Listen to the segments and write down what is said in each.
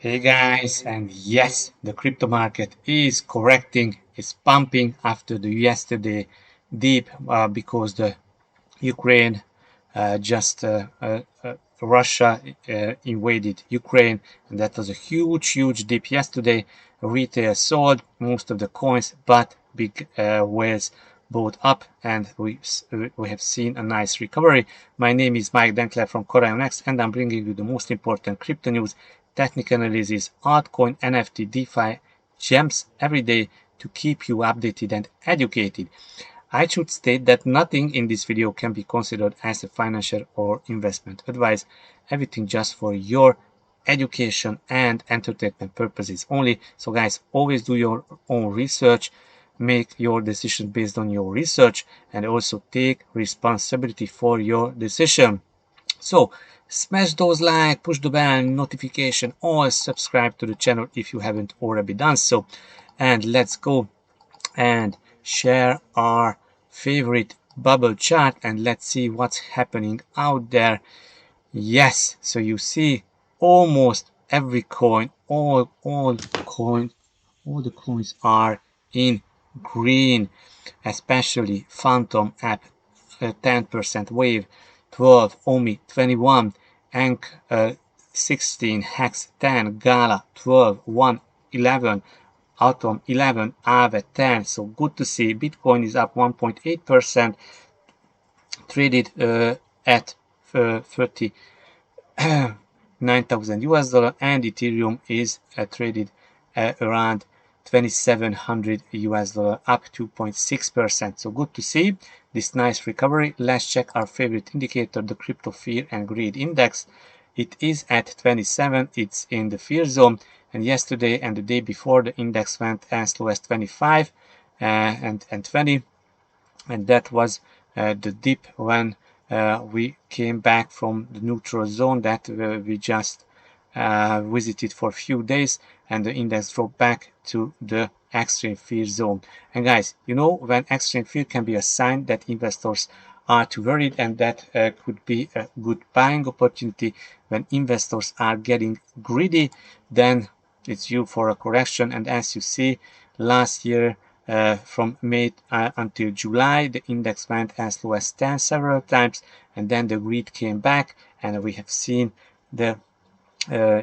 Hey guys, and yes, the crypto market is correcting, is pumping after the yesterday deep because the Ukraine just Russia invaded Ukraine, and that was a huge dip yesterday. Retail sold most of the coins, but big whales bought up, and we have seen a nice recovery. My name is Mike Denkler from CorionX, and I'm bringing you the most important crypto news, technical analysis, altcoin, NFT, DeFi, gems every day to keep you updated and educated. I should state that nothing in this video can be considered as a financial or investment advice. Everything just for your education and entertainment purposes only. So guys, always do your own research, make your decision based on your research, and also take responsibility for your decision. So smash those like, push the bell, notification, or subscribe to the channel if you haven't already done so. And let's go and share our favorite bubble chart, and let's see what's happening out there. Yes, so you see almost every coin, all the coins are in green, especially Phantom app 10%, Wave 12, Omi 21, Ank 16, Hex 10, Gala 12, 1 11, Atom 11, Aave 10. So good to see. Bitcoin is up 1.8%, traded at 39,000 US dollar, and Ethereum is traded around 2,700 US dollar, up 2.6%. So good to see this nice recovery. Let's check our favorite indicator, the crypto fear and greed index. It is at 27. It's in the fear zone. And yesterday and the day before, the index went as low as 25 and 20. And that was the dip when we came back from the neutral zone that we just visited for a few days, and the index dropped back to the extreme fear zone. And guys, you know, when extreme fear can be a sign that investors are too worried, and that could be a good buying opportunity. When investors are getting greedy, then it's due for a correction. And as you see, last year from May until July, the index went as low as 10 several times, and then the greed came back, and we have seen the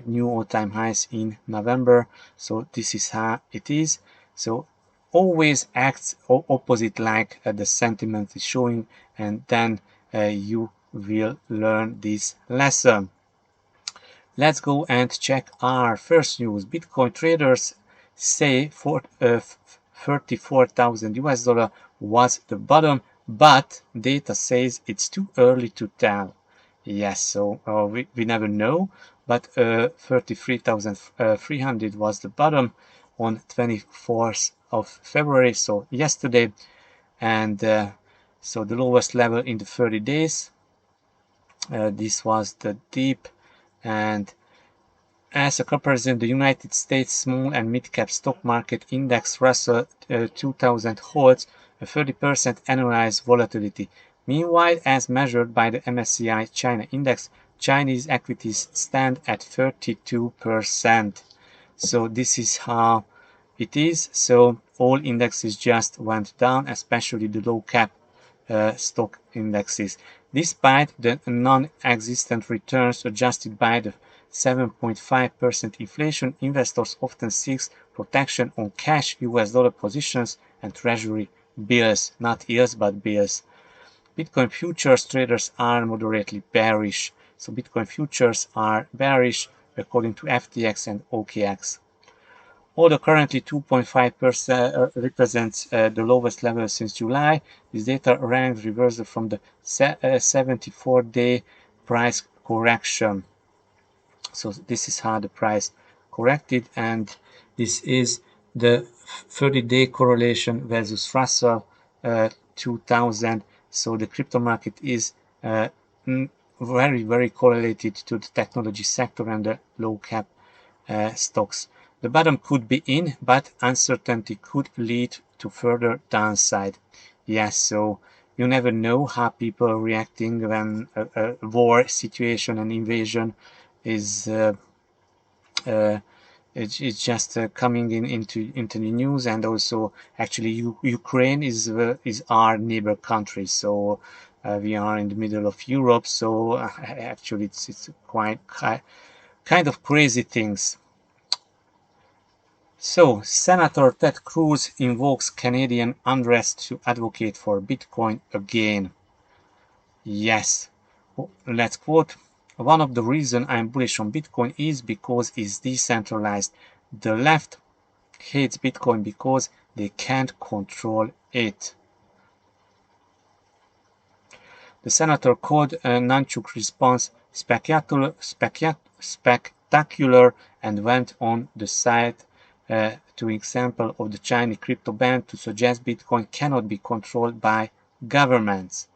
new all-time highs in November. So this is how it is. So always acts opposite like the sentiment is showing, and then you will learn this lesson. Let's go and check our first news. Bitcoin traders say 34,000 US dollar was the bottom, but data says it's too early to tell. Yes, so we never know, but 33,300 was the bottom on 24th of February, so yesterday, and so the lowest level in the 30 days. This was the deep. And as a comparison, the United States small and mid-cap stock market index Russell 2000 holds a 30% annualized volatility. Meanwhile, as measured by the MSCI China index, Chinese equities stand at 32%. So this is how it is. So all indexes just went down, especially the low cap stock indexes. Despite the non-existent returns adjusted by the 7.5% inflation, investors often seek protection on cash, US dollar positions, and treasury bills, not yields but bills. Bitcoin futures traders are moderately bearish. So Bitcoin futures are bearish according to FTX and OKX. Although currently 2.5% represents the lowest level since July, this data ranks reversal from the 74-day price correction. So this is how the price corrected, and this is the 30-day correlation versus Russell 2000. So the crypto market is very correlated to the technology sector and the low cap stocks. The bottom could be in, but uncertainty could lead to further downside. Yes, so you never know how people are reacting when a war situation and invasion is It's just coming into the news. And also actually Ukraine is our neighbor country, so we are in the middle of Europe, so actually it's quite kind of crazy things. So Senator Ted Cruz invokes Canadian unrest to advocate for Bitcoin again. Yes, let's quote: "One of the reasons I'm bullish on Bitcoin is because it's decentralized. The left hates Bitcoin because they can't control it." The senator called Nanchuk's response spectacular and went on the site to example of the Chinese crypto ban to suggest Bitcoin cannot be controlled by governments.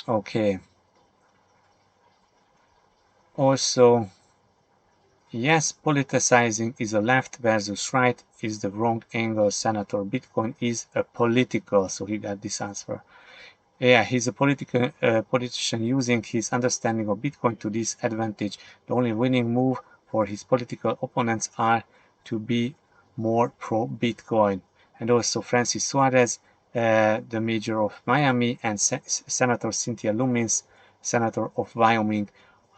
Okay. Also, yes, politicizing is a left versus right is the wrong angle. Senator Bitcoin is a political, so he got this answer. Yeah, he's a politician using his understanding of Bitcoin to this advantage. The only winning move for his political opponents are to be more pro-Bitcoin. And also Francis Suarez, the mayor of Miami, and Senator Cynthia Lummis, senator of Wyoming,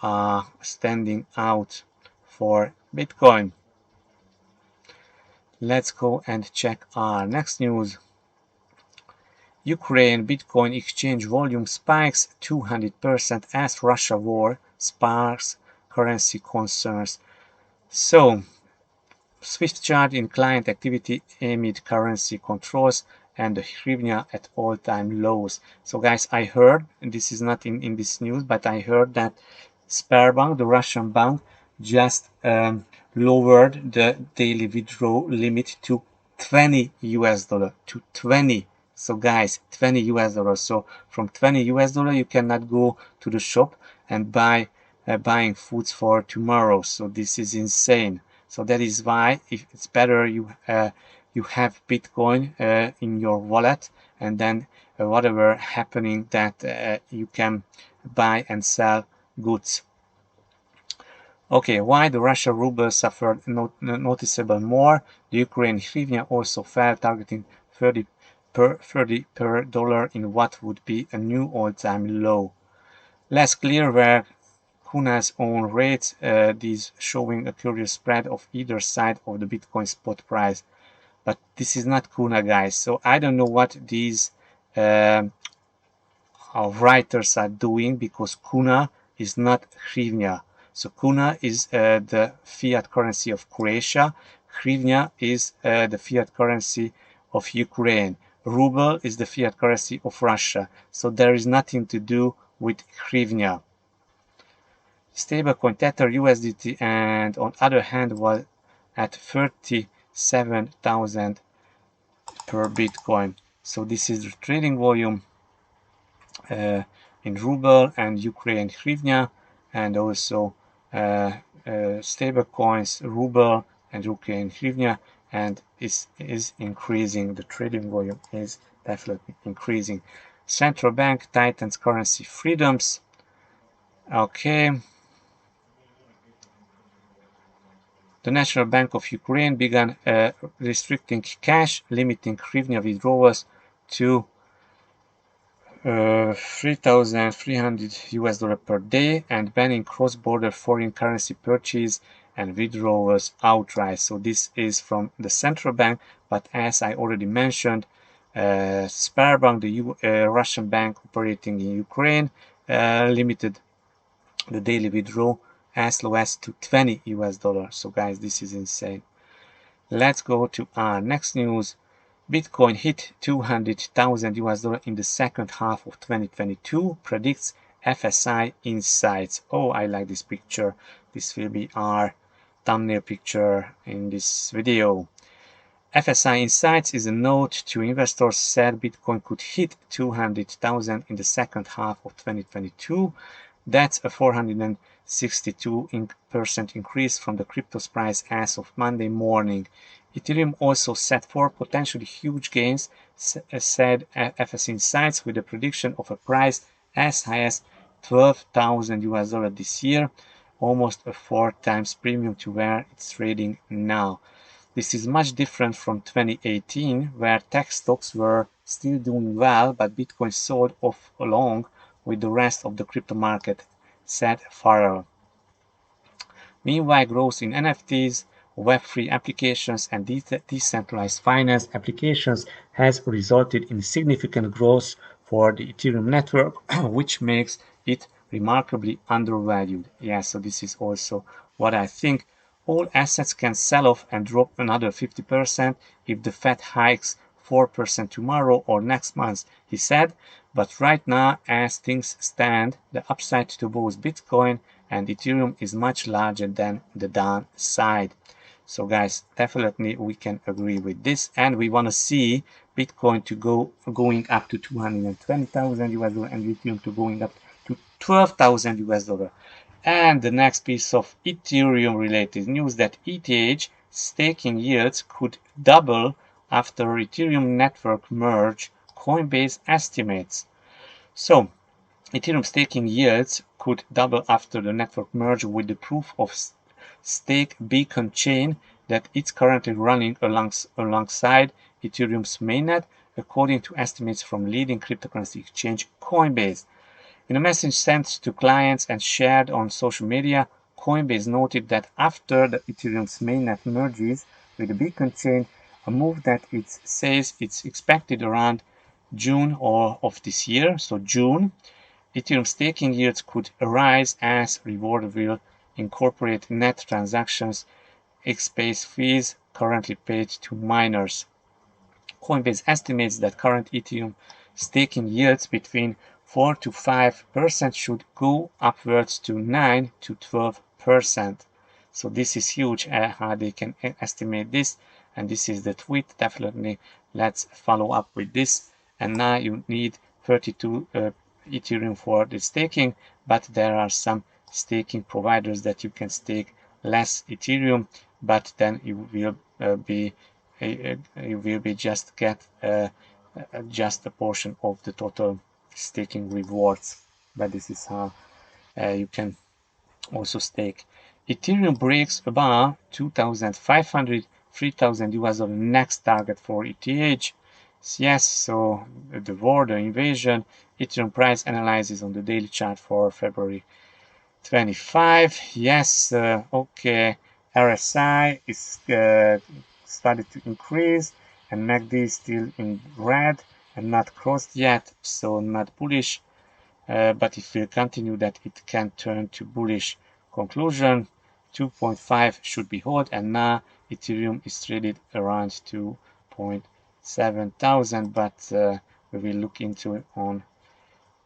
are standing out for Bitcoin. Let's go and check our next news. Ukraine Bitcoin exchange volume spikes 200% as Russia war sparks currency concerns. So, swift charge in client activity amid currency controls and the hryvnia at all-time lows. So guys, I heard, and this is not in this news, but I heard that Sberbank, the Russian bank, just lowered the daily withdrawal limit to $20 to 20. So guys, $20. So from $20 you cannot go to the shop and buy buying foods for tomorrow. So this is insane. So that is why if it's better you have Bitcoin in your wallet, and then whatever happening that you can buy and sell goods. Okay, why the Russian ruble suffered noticeable more? The Ukraine hryvnia also fell, targeting 30 per dollar in what would be a new all-time low. Less clear were Kuna's own rates, these showing a curious spread of either side of the Bitcoin spot price. But this is not Kuna, guys. So I don't know what these writers are doing, because Kuna is not hryvnia. So Kuna is the fiat currency of Croatia. Hryvnia is the fiat currency of Ukraine. Ruble is the fiat currency of Russia. So there is nothing to do with hryvnia. Stablecoin Tether USDT, and on other hand, was at 37,000 per Bitcoin. So this is the trading volume in ruble and Ukraine hryvnia, and also stable coins ruble and Ukraine hryvnia, and is increasing. The trading volume is definitely increasing. Central bank tightens currency freedoms. Okay. The National Bank of Ukraine began restricting cash, limiting hryvnia withdrawals to $3,300 per day, and banning cross-border foreign currency purchase and withdrawals outright. So this is from the central bank, but as I already mentioned, Sberbank, the Russian bank operating in Ukraine, limited the daily withdrawal as low as to $20. So guys, this is insane. Let's go to our next news. Bitcoin hit $200,000 in the second half of 2022, predicts FSI Insights. Oh, I like this picture. This will be our thumbnail picture in this video. FSI Insights is a note to investors said Bitcoin could hit 200,000 in the second half of 2022. That's a 462% increase from the crypto's price as of Monday morning. Ethereum also set 4 potentially huge gains, said FSI Insights, with a prediction of a price as high as $12,000 this year. almost a 4 times premium to where it's trading now. This is much different from 2018, where tech stocks were still doing well, but Bitcoin sold off along with the rest of the crypto market, said Farrell. Meanwhile, growth in NFTs, Web3 applications, and decentralized finance applications has resulted in significant growth for the Ethereum network, which makes it remarkably undervalued. Yeah, so this is also what I think. All assets can sell off and drop another 50% if the Fed hikes 4% tomorrow or next month, he said. But right now, as things stand, the upside to both Bitcoin and Ethereum is much larger than the downside. So guys, definitely we can agree with this, and we want to see Bitcoin to going up to 220,000 US dollar and Ethereum to going up to 12,000 US dollar. And the next piece of Ethereum related news, that ETH staking yields could double after Ethereum network merge, Coinbase estimates. So Ethereum staking yields could double after the network merge with the proof of stake beacon chain that it's currently running alongside Ethereum's mainnet, according to estimates from leading cryptocurrency exchange Coinbase. In a message sent to clients and shared on social media, Coinbase noted that after the Ethereum's mainnet merges with the beacon chain, a move that it says it's expected around June of this year, so June, Ethereum staking yields could rise as Reward will incorporate net transactions XSpace fees currently paid to miners. Coinbase estimates that current Ethereum staking yields between 4 to 5% should go upwards to 9 to 12%. So this is huge how they can estimate this, and this is the tweet. Definitely let's follow up with this. And now you need 32 Ethereum for the staking, but there are some staking providers that you can stake less Ethereum, but then you will be just get just a portion of the total staking rewards. But this is how you can also stake. Ethereum breaks above 2,500, 3,000 US dollar next target for ETH. Yes, so the war, the invasion, Ethereum price analysis on the daily chart for February 25. Yes, okay, RSI is started to increase, and MACD is still in red and not crossed yet, so not bullish. But if we continue that, it can turn to bullish. Conclusion: 2.5 should be held, and now Ethereum is traded around 2.7 thousand, but we will look into it on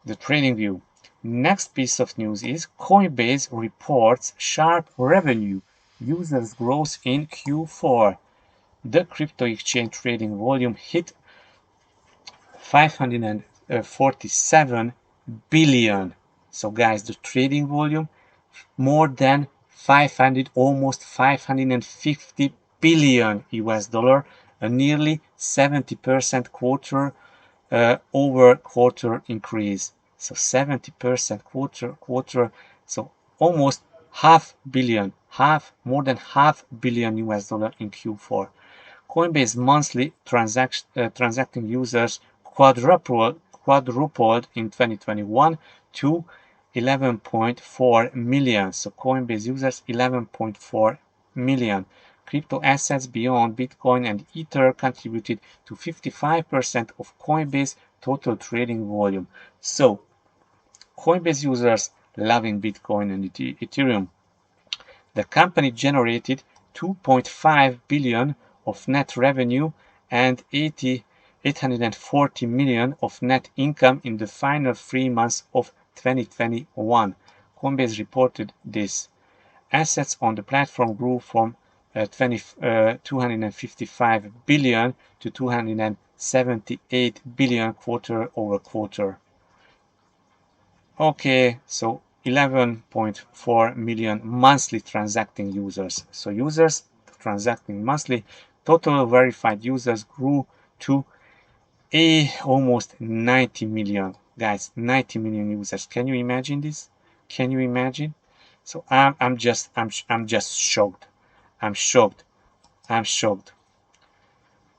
the trading view. Next piece of news is Coinbase reports sharp revenue users growth in Q4. The crypto exchange trading volume hit 547 billion. So guys, the trading volume more than 500, almost 550 billion US dollar, a nearly 70% quarter over quarter increase. So 70% quarter, so almost more than half billion US dollar in Q4. Coinbase monthly transacting users quadrupled in 2021 to 11.4 million. So Coinbase users 11.4 million. Crypto assets beyond Bitcoin and Ether contributed to 55% of Coinbase total trading volume. So Coinbase users loving Bitcoin and Ethereum. The company generated 2.5 billion of net revenue and 840 million of net income in the final 3 months of 2021. Coinbase reported this. Assets on the platform grew from 255 billion to 278 billion quarter over quarter. Okay, so 11.4 million monthly transacting users. So users transacting monthly. Total verified users grew to almost 90 million. Guys, 90 million users. Can you imagine this? Can you imagine? So I'm just shocked. I'm shocked.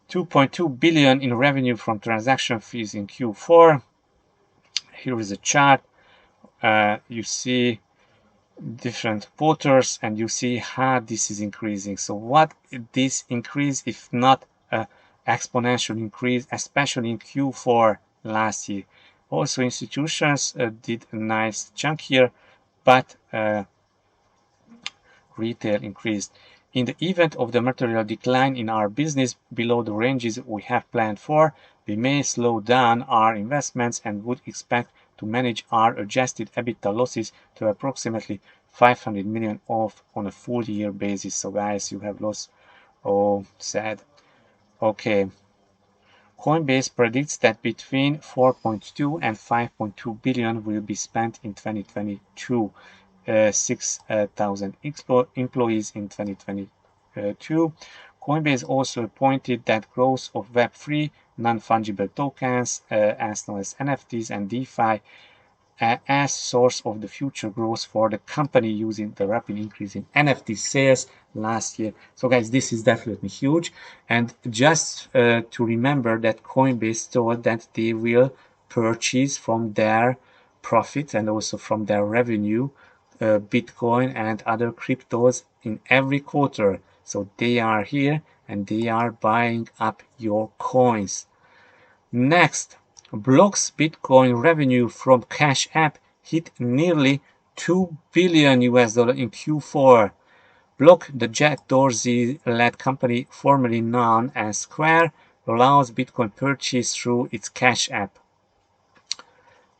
2.2 billion in revenue from transaction fees in Q4. Here is a chart. You see different quarters, and you see how this is increasing. So what this increase if not exponential increase, especially in Q4 last year. Also institutions did a nice chunk here, but retail increased. In the event of the material decline in our business below the ranges we have planned for, we may slow down our investments and would expect to manage our adjusted EBITDA losses to approximately 500 million off on a full year basis. So guys, you have lost. Oh, sad. Okay. Coinbase predicts that between 4.2 and 5.2 billion will be spent in 2022. 6,000 employees in 2022. Coinbase also pointed that growth of Web3 non-fungible tokens, as known as NFTs and DeFi, as source of the future growth for the company, using the rapid increase in NFT sales last year. So guys, this is definitely huge. And just to remember that Coinbase thought that they will purchase from their profits and also from their revenue Bitcoin and other cryptos in every quarter. So they are here and they are buying up your coins. Next, Block's Bitcoin revenue from Cash App hit nearly $2 billion in Q4. Block, the Jack Dorsey-led company formerly known as Square, allows Bitcoin purchase through its Cash App.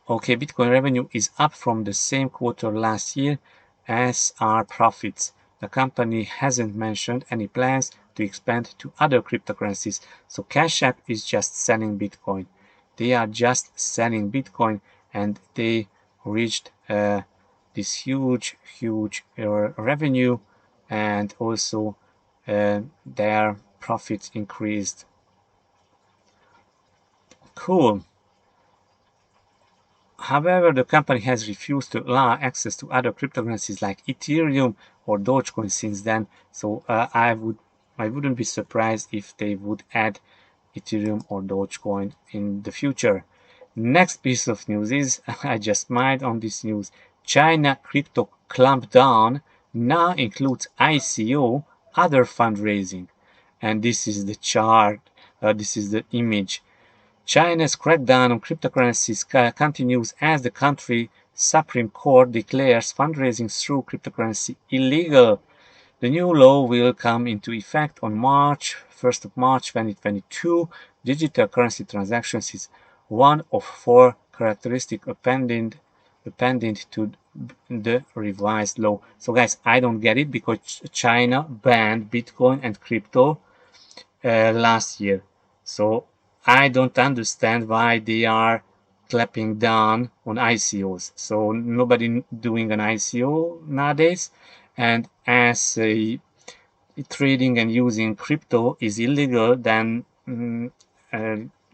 Okay, Bitcoin revenue is up from the same quarter last year, as are profits. The company hasn't mentioned any plans to expand to other cryptocurrencies, so Cash App is just selling Bitcoin. They are just selling Bitcoin, and they reached this huge revenue, and also their profits increased. Cool. However, the company has refused to allow access to other cryptocurrencies like Ethereum or Dogecoin since then. So I wouldn't be surprised if they would add Ethereum or Dogecoin in the future. Next piece of news is, I just smiled on this news, China crypto clampdown now includes ICO, other fundraising. And this is the chart, this is the image. China's crackdown on cryptocurrencies continues as the country's Supreme Court declares fundraising through cryptocurrency illegal. The new law will come into effect on March 2022. Digital currency transactions is one of 4 characteristics appended to the revised law. So guys, I don't get it, because China banned Bitcoin and crypto last year. So I don't understand why they are clapping down on ICOs. So nobody doing an ICO nowadays, and as trading and using crypto is illegal, then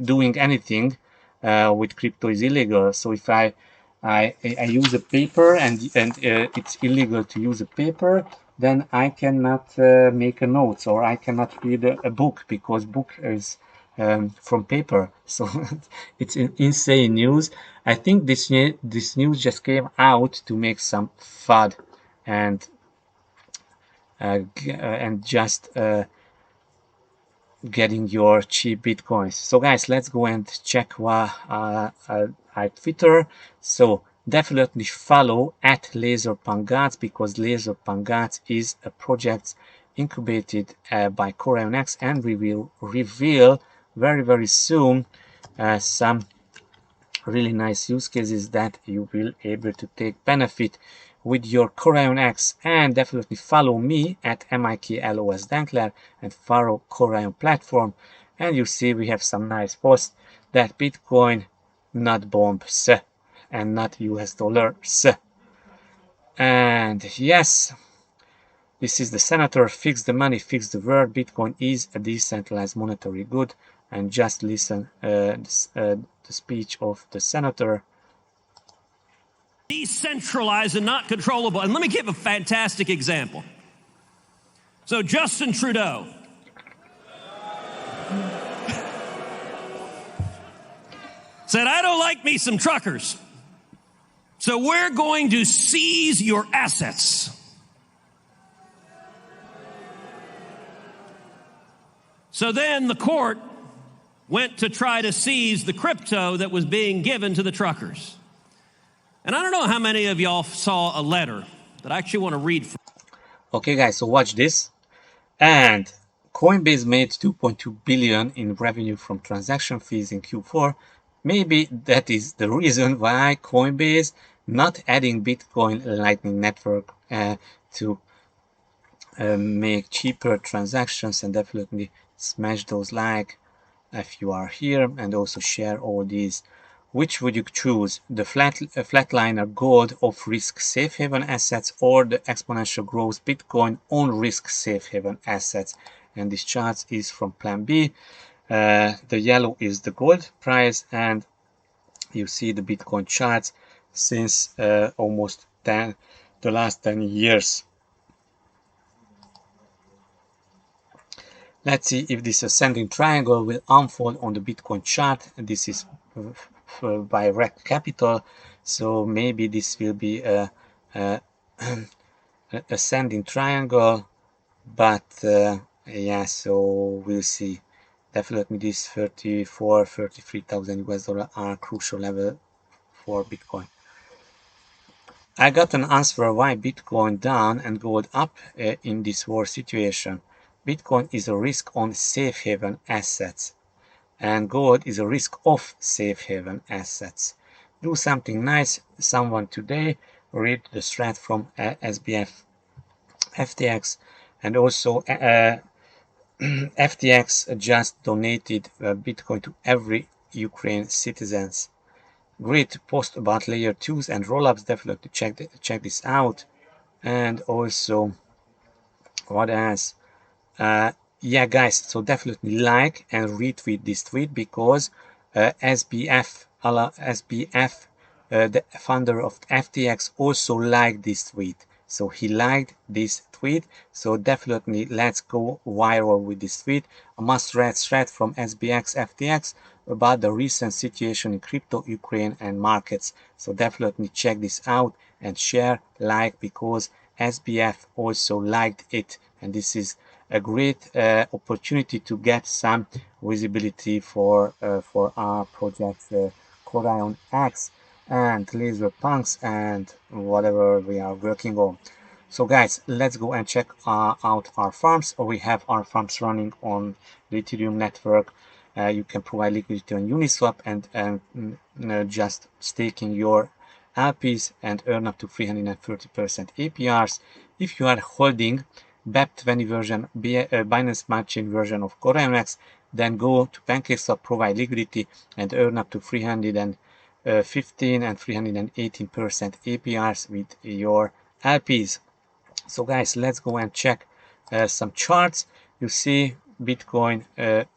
doing anything with crypto is illegal. So if I use a paper and it's illegal to use a paper, then I cannot make a notes, or I cannot read a book, because book is from paper. So it's insane news. I think this news just came out to make some FUD and just getting your cheap bitcoins. So guys, let's go and check at Twitter. So definitely follow at LaserPunkGuts, because LaserPunkGuts is a project incubated by CorionX, and we will reveal very soon some really nice use cases that you will able to take benefit with your CorionX. And definitely follow me at MIKLOS Dankler and follow Corion platform, and you see we have some nice posts that Bitcoin not bombs and not US dollars. And yes, this is the senator, fix the money, fix the world, Bitcoin is a decentralized monetary good. And just listen the speech of the senator. decentralized and not controllable. And let me give a fantastic example. So Justin Trudeau said, I don't like me some truckers, so we're going to seize your assets. So then the court went to try to seize the crypto that was being given to the truckers. And I don't know how many of y'all saw a letter that I actually want to read from. Okay guys, so watch this. And Coinbase made 2.2 billion in revenue from transaction fees in Q4. Maybe that is the reason why Coinbase not adding Bitcoin Lightning Network to make cheaper transactions, and definitely smash those like if you are here, and also share all these. Which would you choose? The flatliner gold of risk safe haven assets, or the exponential growth Bitcoin on risk safe haven assets? And this chart is from Plan B. The yellow is the gold price, and you see the Bitcoin charts since almost the last 10 years. Let's see if this ascending triangle will unfold on the Bitcoin chart. This is by Rec Capital, so maybe this will be a ascending triangle, but yeah, so we'll see. Definitely this 33,000 US dollar are crucial level for Bitcoin. I got an answer why Bitcoin down and gold up in this war situation. Bitcoin is a risk on safe haven assets, and gold is a risk of safe haven assets. Do something nice. Someone today read the thread from SBF FTX, and also FTX just donated Bitcoin to every Ukraine citizens. Great post about layer 2s and rollups. Definitely check this out. And also, what else? Yeah guys, so definitely like and retweet this tweet, because SBF, the founder of FTX, also liked this tweet. So he liked this tweet, so definitely let's go viral with this tweet. A must-read thread from SBX FTX about the recent situation in crypto, Ukraine and markets. So definitely check this out and share, like, because SBF also liked it, and this is a great opportunity to get some visibility for our projects, CorionX and Laser Punks and whatever we are working on. So guys, let's go and check out our farms. We have our farms running on the Ethereum network. You can provide liquidity on Uniswap and just staking your LPs and earn up to 330% APRs. If you are holding BEP20 version, Binance Smart Chain version of CorionX, then go to PancakeSwap, provide liquidity and earn up to 315 and 318% APRs with your LPs. So guys, let's go and check some charts. You see Bitcoin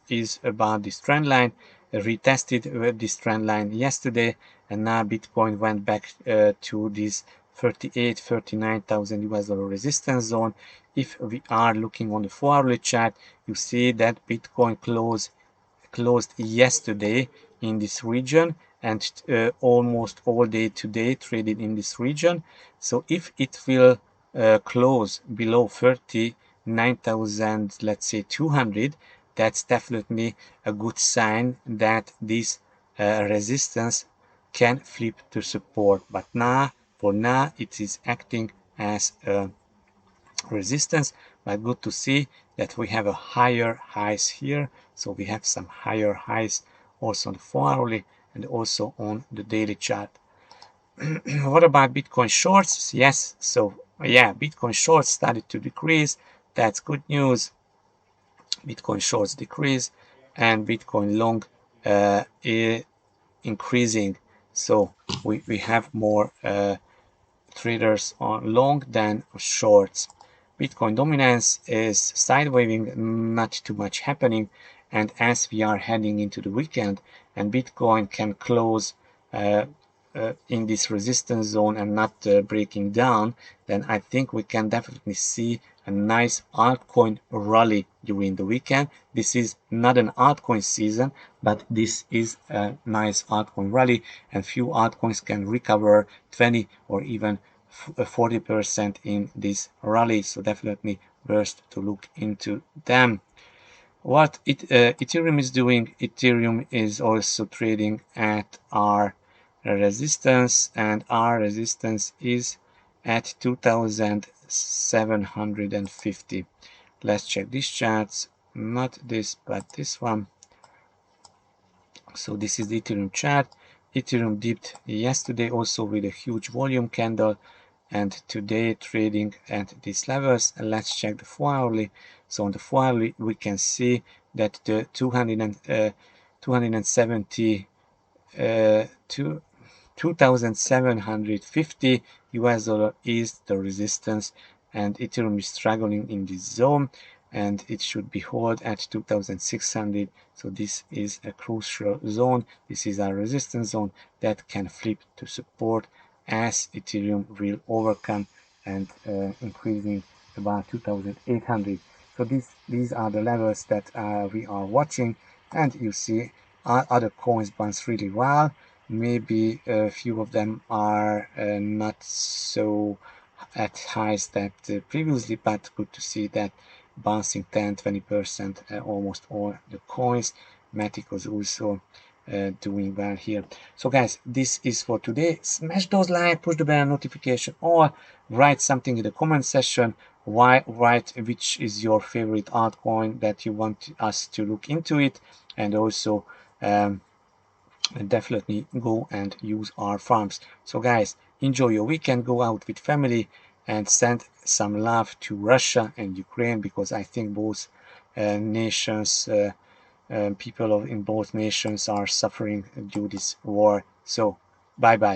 is about this trend line, retested this trend line yesterday, and now Bitcoin went back to this 39,000 US dollar resistance zone. If we are looking on the 4-hourly chart, you see that Bitcoin closed yesterday in this region, and almost all day today traded in this region. So if it will close below 39,000, let's say 200, that's definitely a good sign that this resistance can flip to support. But now, for now, it is acting as a resistance. But good to see that we have a higher highs here. So we have some higher highs also on the 4-hourly and also on the daily chart. What about Bitcoin shorts? Yes, so yeah, Bitcoin shorts started to decrease. That's good news. Bitcoin shorts decrease and Bitcoin long increasing. So we have more traders on long than shorts. Bitcoin dominance is sidewaving, not too much happening, and as we are heading into the weekend and Bitcoin can close in this resistance zone and not breaking down, then I think we can definitely see a nice altcoin rally during the weekend. This is not an altcoin season, but this is a nice altcoin rally, and few altcoins can recover 20 or even 40% in this rally, so definitely worth to look into them. What Ethereum is doing, Ethereum is also trading at our resistance, and our resistance is at 2750. Let's check these charts, not this but this one. So this is the Ethereum chart. Ethereum dipped yesterday also with a huge volume candle, and today trading at these levels. And let's check the 4-hourly. So on the 4-hourly we can see that the 2750 US dollar is the resistance, and Ethereum is struggling in this zone, and it should be held at 2600. So this is a crucial zone. This is our resistance zone that can flip to support as Ethereum will overcome and increasing about 2800. So these are the levels that we are watching, and you see other coins bounce really well. Maybe a few of them are not so at highs that previously, but good to see that bouncing 10-20% almost all the coins. Matic was also doing well here. So guys, this is for today. Smash those like, push the bell notification, or write something in the comment section. Write which is your favorite altcoin that you want us to look into it, and also definitely go and use our farms. So guys, enjoy your weekend, go out with family, and send some love to Russia and Ukraine, because I think both nations, people in both nations are suffering due to this war. So bye bye.